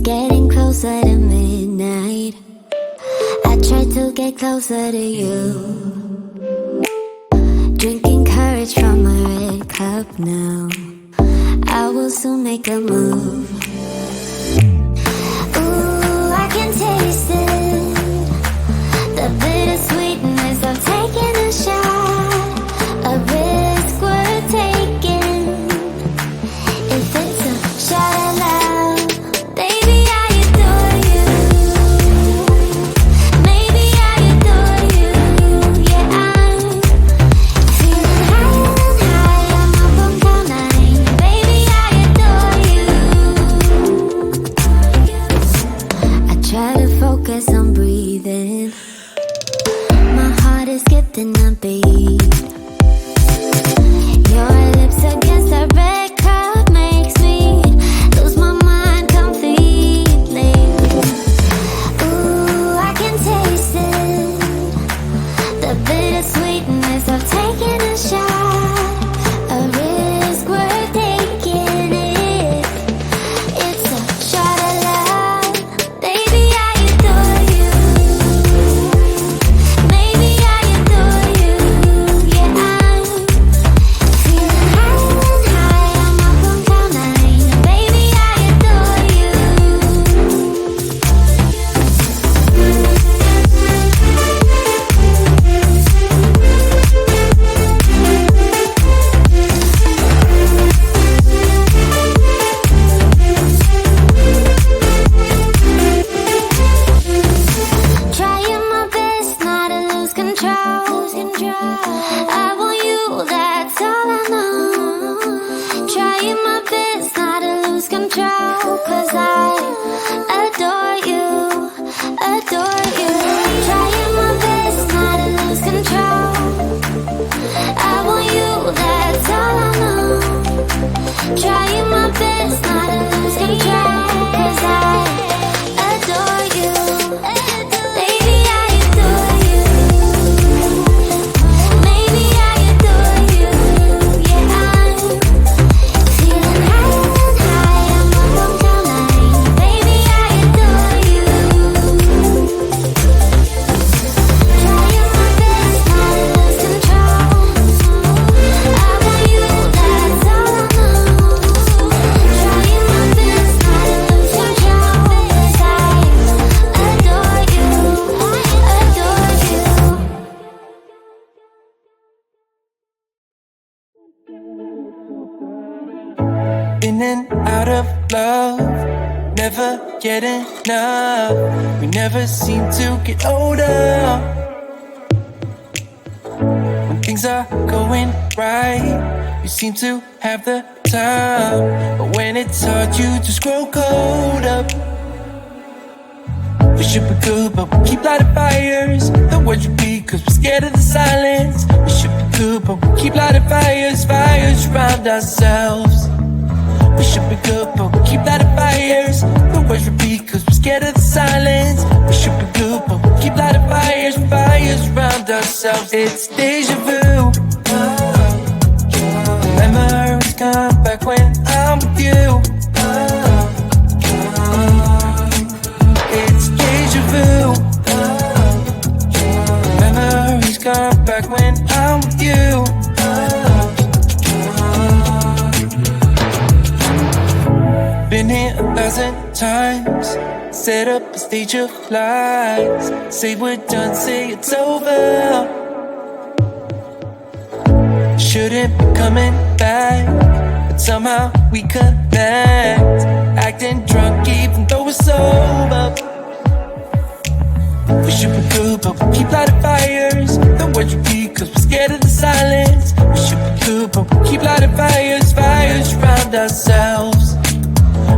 getting closer to midnight. I try to get closer to you, drinking courage from a red cup now. I will soon make a move. Ooh, I can taste it, the bittersweetness of taking a shot, a risk worth taking. If it's a shot at love, baby, I adore you. Maybe I adore you. Yeah, I'm feeling higher than high. I'm up on cloud nine. Baby, I adore you. I try to focus on breathing. My heart is skipping a beat. Your lips against a red cup makes me lose my mind completely. Ooh, I can taste it, the bittersweetness of taking a shot, a risk worth taking it. It's a shot at love, baby, I adore you. Maybe I adore you. Yeah, I'm feeling higher than high. I'm up on cloud nine. Baby, I adore you. Trying my best not to lose control. I want you, that's all I know. Trying my best not to lose control, 'cause I adore you, adore you. Trying my best not to lose control. I want you, that's all I know. Trying my best not to lose control, 'cause I adore you. Baby, I adore you. Maybe I adore you. Yeah, I'm feeling higher than high. I'm up on cloud nine. Baby, I adore you. Trying my best not to lose control. I want you, that's all I know. Trying my best not to lose control, 'cause I adore you, adore you. In and out of love, never get enough. We never seem to get older. When things are going right, you seem to have the time. But when it's hard, you just grow cold up. We should be good, but we keep lighting fires. The words repeat, 'cause we're scared of the silence. We should be good, but we keep lighting fires, fires around ourselves. We should be good, but we keep lighting fires. The words repeat, 'cause we're scared of the silence. We should be good, but we keep lighting fires, fires around ourselves. It's deja vu. Memories come back when I'm with you. It's deja vu. Memories come back when I'm with you. Been here 1,000 times, set up a stage of lies. Say we're done, say it's over. Shouldn't be coming back, but somehow we connect. Acting drunk even though we're sober. We should be good, but we keep lighting fires. The words repeat, 'cause we're scared of the silence. We should be good, but we keep lighting fires, fires around ourselves.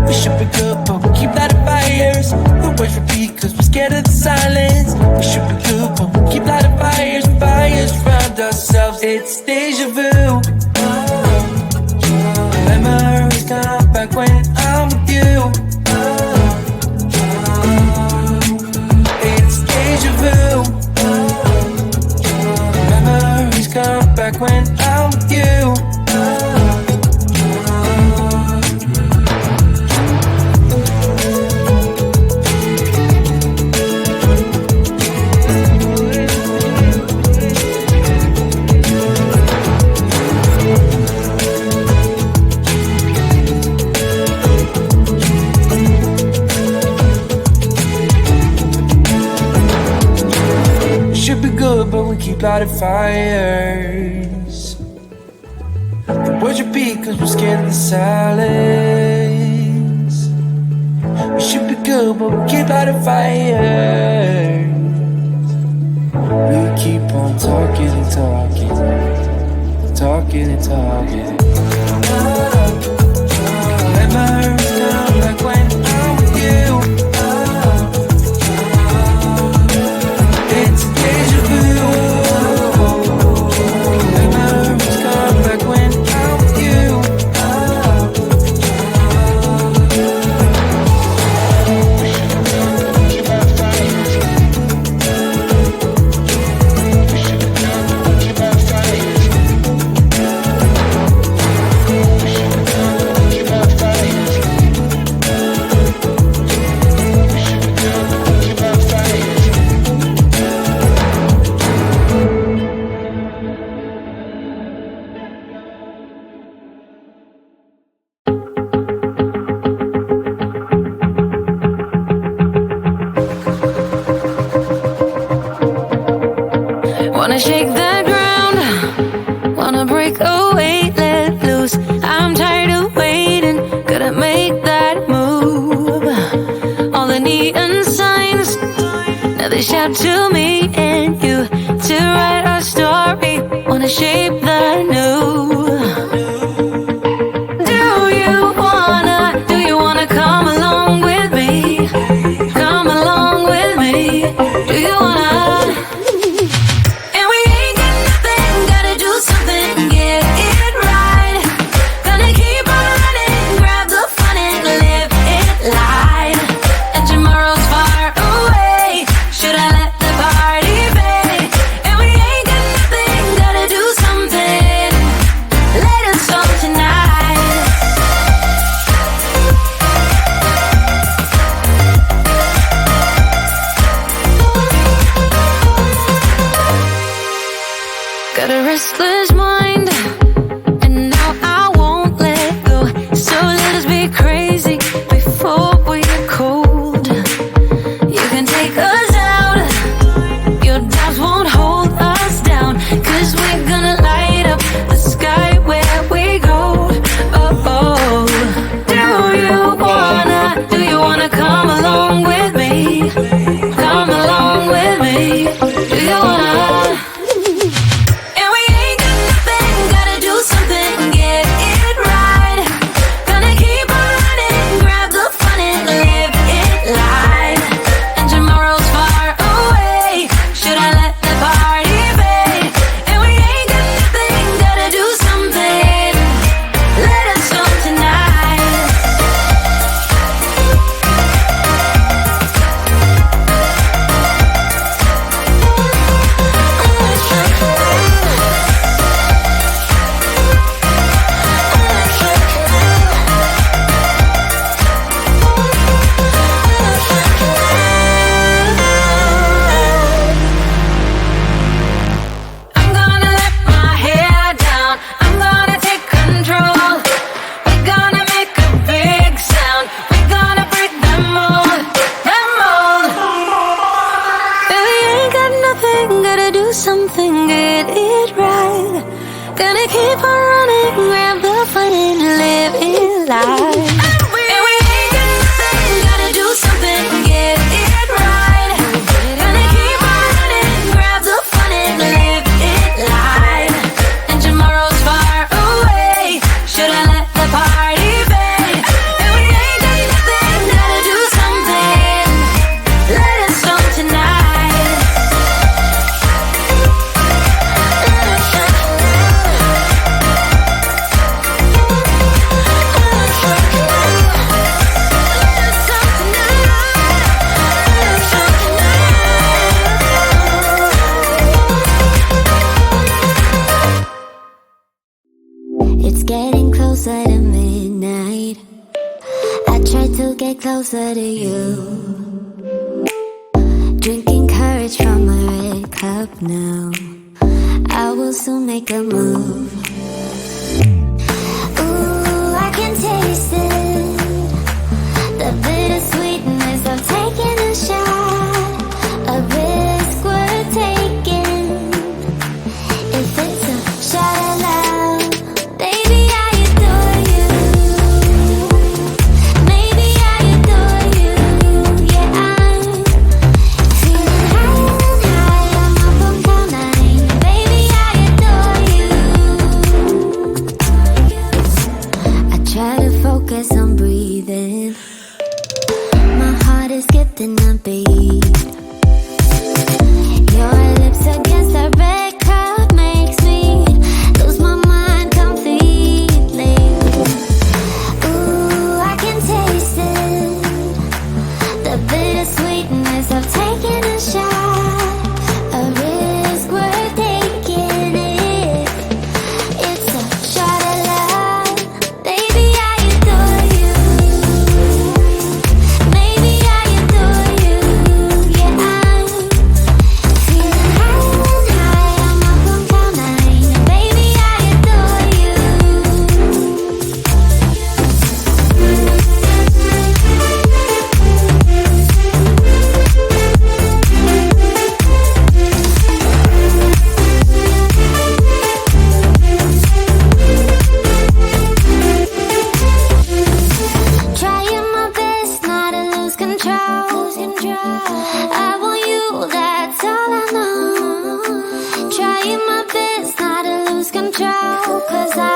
We should be good, but we keep lighting fires. The words repeat, 'cause we're scared of the silence. We should be good, but we keep lighting fires, fires around ourselves. It's deja vu. Memories come back when I'm with you. It's deja vu. Memories come back when I'm with you. we keep lighting fires. The words repeat cause we're scared of the silence. We should be good, but we keep lighting fires. We keep on talking and talking, talking and talking. Let my hurts down like when I'm with you. It's deja vu. Let my hurts come like when I'm with you. Wanna shake the ground, wanna break away, let loose. I'm tired of waiting, gotta make that move. All the neon signs, now they shout to me and you to write our story. Wanna shape the new. Do you wanna come along with me? Come along with me. Do you wanna? Got a restless mind, and now I won't let go. So let us be crazy before we get cold. You can take us out, your doubts won't hold us down, cause we're gonna light up the sky where we go. Oh, oh. Do you wanna come along with me? Come along with me. Do you wanna? Something, get it right. Gonna keep on running, grab the fun and live it life. And we ain't got nothing, gotta do something, get it right. Gonna keep on running, grab the fun and live it life. And tomorrow's far away, should I let the party fade? And we ain't got nothing, gotta do something, let us song tonight. It's getting closer to midnight. I try to get closer to you. Drinking courage from a red cup now. I will soon make a move. Ooh, I can taste it. The bittersweetness of taking a shot. A risk we're taking. started skipping a beat. Your lips against the red cup makes me lose my mind completely. Ooh, I can taste it, the bittersweetness of taking a shot, a risk worth taking it. It's a shot of love, baby, I adore you. Maybe I adore you, yeah, I'm feeling higher and higher, I'm up on cloud nine. Baby, I adore you. Trying my best not to lose control. I want you, that's all I know. Trying my best not to lose control, 'cause I